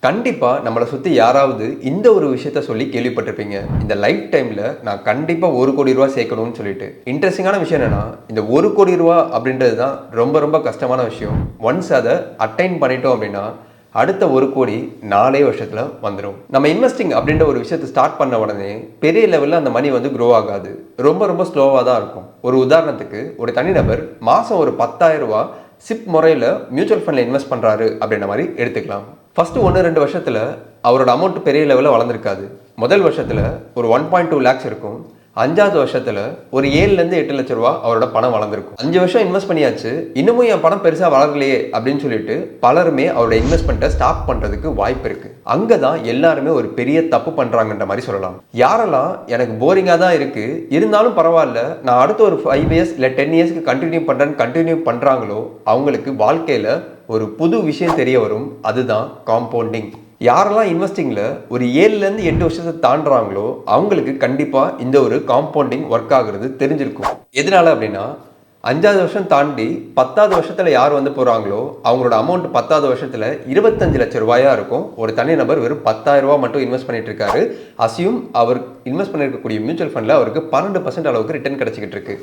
கண்டிப்பா நம்மள சுத்தி யாராவது இந்த ஒரு விஷயத்த சொல்லி கேள்விப்பட்டிருப்பீங்க. இந்த லைஃப் டைம்ல நான் கண்டிப்பா ரூ. 1,00,00,000 சேர்க்கணும்னு சொல்லிட்டு. இன்ட்ரஸ்டிங்கான விஷயம் என்னன்னா, இந்த ரூ. 1,00,00,000 அப்படின்றது தான் ரொம்ப ரொம்ப கஷ்டமான விஷயம். ஒன்ஸ் அத அட்டைன் பண்ணிட்டோம் அப்படின்னா, அடுத்த 1,00,00,000 4 வருஷத்துல வந்துரும். நம்ம இன்வெஸ்டிங் அப்படின்ற ஒரு விஷயத்த ஸ்டார்ட் பண்ண உடனே பெரிய லெவல்ல அந்த மணி வந்து குரோ ஆகாது. ரொம்ப ரொம்ப ஸ்லோவா தான் இருக்கும். ஒரு உதாரணத்துக்கு ஒரு தனிநபர் மாசம் ஒரு ரூ. 10,000 சிப் முறையில மியூச்சுவல் ஃபண்ட்ல இன்வெஸ்ட் பண்றாரு அப்படின்ற மாதிரி எடுத்துக்கலாம். ஃபர்ஸ்ட் 1-2 வருஷத்துல அவரோட அமௌண்ட் பெரிய லெவலில் வளர்ந்துருக்காது. முதல் வருஷத்துல ஒரு 1.2 லேக்ஸ் இருக்கும். 5வது வருஷத்துல ஒரு 7லேருந்து 8 லட்ச ரூபா அவரோட பணம் வளர்ந்துருக்கும். 5 வருஷம் இன்வெஸ்ட் பண்ணியாச்சு, இன்னமும் என் பணம் பெருசா வளரலையே அப்படின்னு சொல்லிட்டு பலருமே அவரோட இன்வெஸ்ட்மெண்ட்டை ஸ்டாப் பண்றதுக்கு வாய்ப்பு இருக்கு. அங்கதான் எல்லாருமே ஒரு பெரிய தப்பு பண்றாங்கன்ற மாதிரி சொல்லலாம். யாரெல்லாம் எனக்கு போரிங்கா தான் இருக்கு, இருந்தாலும் பரவாயில்ல, நான் அடுத்த ஒரு 5 இயர்ஸ் இல்லை 10 இயர்ஸ்க்கு கண்டினியூ பண்றாங்களோ அவங்களுக்கு வாழ்க்கையில ஒரு புது விஷயம் தெரிய வரும். அதுதான் காம்பவுண்டிங். யாரெல்லாம் இன்வெஸ்டிங்ல ஒரு 7லேருந்து 8 வருஷத்தை தாண்டுறாங்களோ அவங்களுக்கு கண்டிப்பா இந்த ஒரு காம்பவுண்டிங் ஒர்க் ஆகுறது தெரிஞ்சிருக்கும். எதனால அப்படின்னா, 5வது வருஷம் தாண்டி 10வது வருஷத்துல யார் வந்து போறாங்களோ அவங்களோட அமௌண்ட் 10வது வருஷத்துல 25 லட்சம் ரூபாயா இருக்கும். ஒரு தனிநபர் வெறும் 10,000 ரூபாய் மட்டும் இன்வெஸ்ட் பண்ணிட்டு இருக்காரு. அசியும் அவர் இன்வெஸ்ட் பண்ணிருக்கக்கூடிய மியூச்சுவல் ஃபண்ட்ல அவருக்கு 12% அளவுக்கு ரிட்டர்ன் கிடைச்சிக்கிட்டு இருக்கு.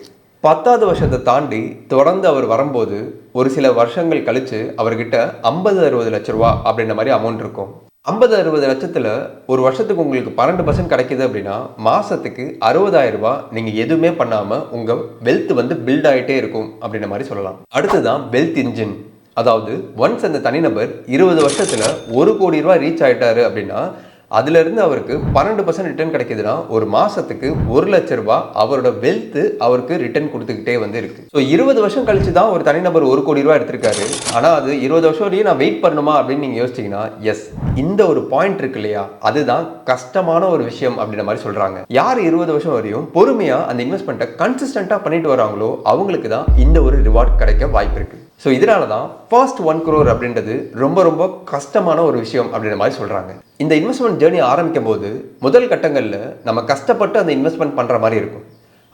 10வது வருஷத்தை தாண்டி தொடர்ந்து அவர் வரும்போது ஒரு சில வருஷங்கள் கழிச்சு அவர்கிட்ட 50-60 லட்ச ரூபா அப்படின்ற மாதிரி அமௌண்ட் இருக்கும். 50-60 லட்சத்துல ஒரு வருஷத்துக்கு உங்களுக்கு 12% கிடைக்குது அப்படின்னா மாசத்துக்கு 60,000 ரூபாய் நீங்க எதுவுமே பண்ணாம உங்க வெல்த் வந்து பில்ட் ஆகிட்டே இருக்கும் அப்படின்ற மாதிரி சொல்லலாம். அடுத்துதான் வெல்த் இன்ஜின். அதாவது ஒன்ஸ் அந்த தனிநபர் 20 வருஷத்துல 1,00,00,000 ரூபாய் ரீச் ஆயிட்டாரு அப்படின்னா அதுல இருந்து அவருக்கு 12% ரிட்டர்ன் கிடைக்குதுன்னா ஒரு மாசத்துக்கு 1 லட்ச ரூபாய் அவரோட வெல்த் அவருக்கு ரிட்டர்ன் கொடுத்துக்கிட்டே வந்து இருக்கு. ஸோ 20 வருஷம் கழிச்சு தான் ஒரு தனிநபர் 1,00,00,000 ரூபாய் எடுத்திருக்காரு. ஆனா அது 20 வருஷம் வரையும் நான் வெயிட் பண்ணணுமா அப்படின்னு நீங்க யோசிச்சீங்கன்னா எஸ், இந்த ஒரு பாயிண்ட் இருக்கு இல்லையா, அதுதான் கஷ்டமான ஒரு விஷயம் அப்படின்ற மாதிரி சொல்றாங்க. யார் 20 வருஷம் வரையும் பொறுமையா அந்த இன்வெஸ்ட்மெண்ட்டை கன்சிஸ்டன்டா பண்ணிட்டு வராங்களோ அவங்களுக்கு தான் இந்த ஒரு ரிவார்ட் கிடைக்க வாய்ப்பு இருக்கு. ஸோ இதனால தான் ஃபர்ஸ்ட் 1 crore அப்படின்றது ரொம்ப ரொம்ப கஷ்டமான ஒரு விஷயம் அப்படின்ற மாதிரி சொல்றாங்க. இந்த இன்வெஸ்ட்மெண்ட் ஜேர்னி ஆரம்பிக்கும் போது முதல் கட்டங்களில் நம்ம கஷ்டப்பட்டு அந்த இன்வெஸ்ட்மெண்ட் பண்ணுற மாதிரி இருக்கும்.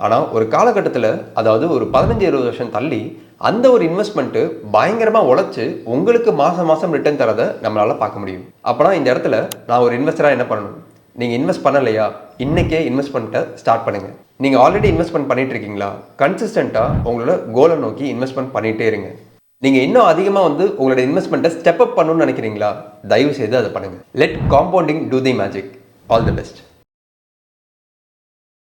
ஆனால் ஒரு காலகட்டத்தில், அதாவது ஒரு 15-20 வருஷம் தள்ளி அந்த ஒரு இன்வெஸ்ட்மெண்ட்டு பயங்கரமாக உழைச்சி உங்களுக்கு மாதம் மாதம் ரிட்டர்ன் தரதை நம்மளால் பார்க்க முடியும். அப்போனா இந்த இடத்துல நான் ஒரு இன்வெஸ்டராக என்ன பண்ணணும்? நீங்கள் இன்வெஸ்ட் பண்ணலையா, இன்னைக்கே இன்வெஸ்ட்மெண்ட்டை ஸ்டார்ட் பண்ணுங்கள். நீங்கள் ஆல்ரெடி இன்வெஸ்ட்மெண்ட் பண்ணிட்டு இருக்கீங்களா, கன்சிஸ்டண்ட்டாக உங்களோட கோலை நோக்கி இன்வெஸ்ட்மெண்ட் பண்ணிகிட்டே இருங்க. நீங்கள் இன்னும் அதிகமாக வந்து உங்களோட இன்வெஸ்ட்மெண்ட்டை ஸ்டெப் அப் பண்ணணும்னு நினைக்கிறீங்களா, தயவு செய்து அதை பண்ணுங்கள். Let compounding do the magic. All the best.